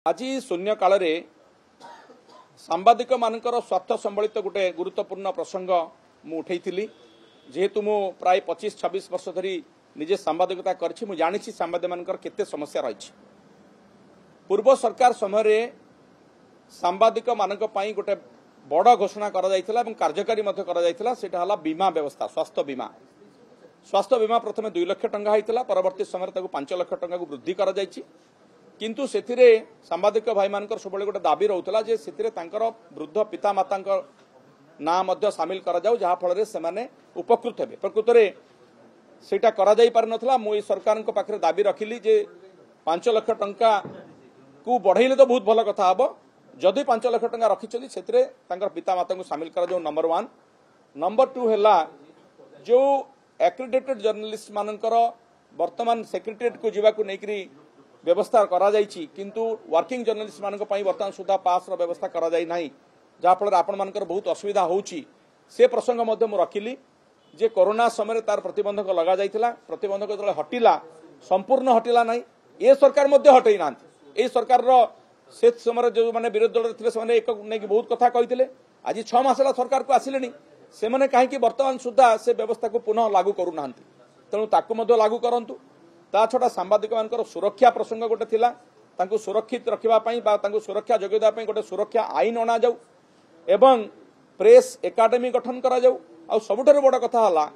आज शून्य काल सांबादिक मानकर स्वार्थ संबलित गोटे गुरुत्वपूर्ण प्रसंग मु उठेइथिली। जेहेतु मु प्राय 25-26 वर्ष धरी निजे सांबादिकता करछि, मु जानिछि सांबादिक मानकर केते समस्या रही। पूर्व सरकार समय सांबादिक मानक पई गोटे बड़ घोषणा करा जायतिला एवं कार्यकारी मध्ये करा जायतिला। सेटा हला बीमा व्यवस्था, स्वास्थ्य बीमा। स्वास्थ्य बीमा प्रथम 2 लाख टंका होइतिला, परवर्ती समय ताकू 5 लाख टंका को वृद्धि करा जायछि। किंतु सेथिरे सांबादिक भाई मानकर सबले गोटे दाबी रहउतला जे सेथिरे तांकर वृद्ध पिता मातांकर ना मध्य शामिल करा जाउ, जहा फल से माने उपकृत हेबे। प्रकृत रे सेटा करा जाई पार नथला। मु ई सरकार को पाखरे दाबी रखिली जे 5 लाख टंका को बढ़ाइले तो बहुत भल कथा हबो। जदि 5 लाख टंका रखिछथि सेथिरे तांकर पिता माता को शामिल करा जाउ, नंबर 1। नंबर 2 हैला जो एक्रेडिटेड जर्नलिस्ट मानकर वर्तमान सेक्रेटरीट को जीवा को नेकरी व्यवस्था करा जायछि, किंतु वर्किंग जर्नलिस्ट मानक पई वर्तमान सुधा पास रो व्यवस्था करा जाय नाही, जहा फल आपण मानकर बहुत असुविधा होउछि। से प्रसंग मध्ये मु रखिली जे कोरोना समय तार प्रतिबंधक लगा जायतिला। प्रतिबंधक जले हटिला, संपूर्ण हटिला नाही। ए सरकार मध्ये हटै नांती। ए सरकार रो से समय जो माने विरोधी दल थिले से माने एक नै बहुत कथा कहिथिले। आज 6 मासला सरकार को आसिलेनी, से माने काहे कि वर्तमान सुधा से व्यवस्था को पुनः लागू करू नांती। तेणु ताकू मध्ये लागू करंतु। ता छडा सांबादिक मानकर सुरक्षा प्रसंग गोटे थिला, तांको सुरक्षित रखिबा पई बा तांको सुरक्षा जगेदा पई गोटे सुरक्षा आईन अना जाऊ एवं प्रेस एकाडेमी गठन करा जाऊ। आ सबुठारु बड़ कथा हला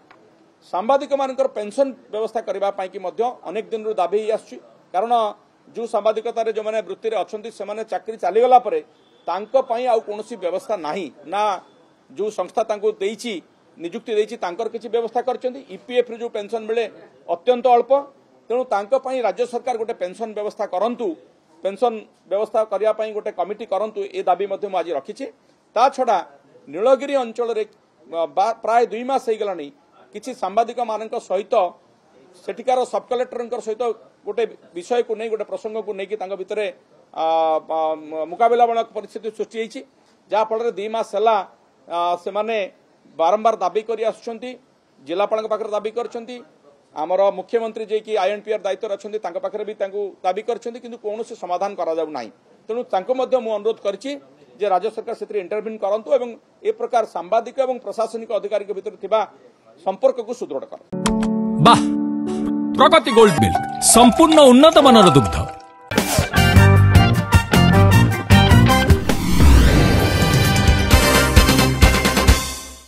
सांबादिक मानकर पेंशन व्यवस्था करबा पई कि मध्य अनेक दिन रु दाबी आछि। कारण जो सांबादिकतारे जो माने वृत्ति रे अछंती से माने चाकरी चाली गला परे तांको पई आ कोनोसी व्यवस्था नाही ना। जो संस्था तांको देइछि नियुक्ति देइछि तांकर किछि व्यवस्था करचंती। ईपीएफ रे जो पेंशन मिले अत्यंत अल्प। तेणु तांको पई राज्य सरकार गोटे पेंशन व्यवस्था करंतु, पेंशन व्यवस्था करिया पई गोटे कमिटी करंतु, ए दाबी मध्ये मु आज रखिछि। ता छडा नीलगिरी अंचल रे प्राय 2 मास हे गलानी किछि सांबादिक मानक सहित सेठिकार सब कलेक्टर सहित गोटे विषय को नहीं गोटे प्रसंग को नहीं कि तांको भितरे मुकाबला बना परिस्थिति सृष्टि होइछि, जहा फल 2 मास हला से माने बारंबार दाबी करि आछुछंती। जिलापाल पाखरे दाबी करछंती, आमर मुख्यमंत्री जे कि आईएनपीआर दायित्व अच्छे पाखे भी दाबी करछंती, किंतु कोनोसी समाधान करा जाउ नाही। तेणु तांको मध्ये मु अनुरोध करछि जे राज्य सरकार सेतिर इंटरव्यू करंतु एवं ए प्रकार सांबादिक एवं प्रशासनिक अधिकारी के भितर थिबा संपर्क को सुदृढ़ कर। वाह, प्रगति गोल्ड मिल्क संपूर्ण उन्नत मानर दुग्ध।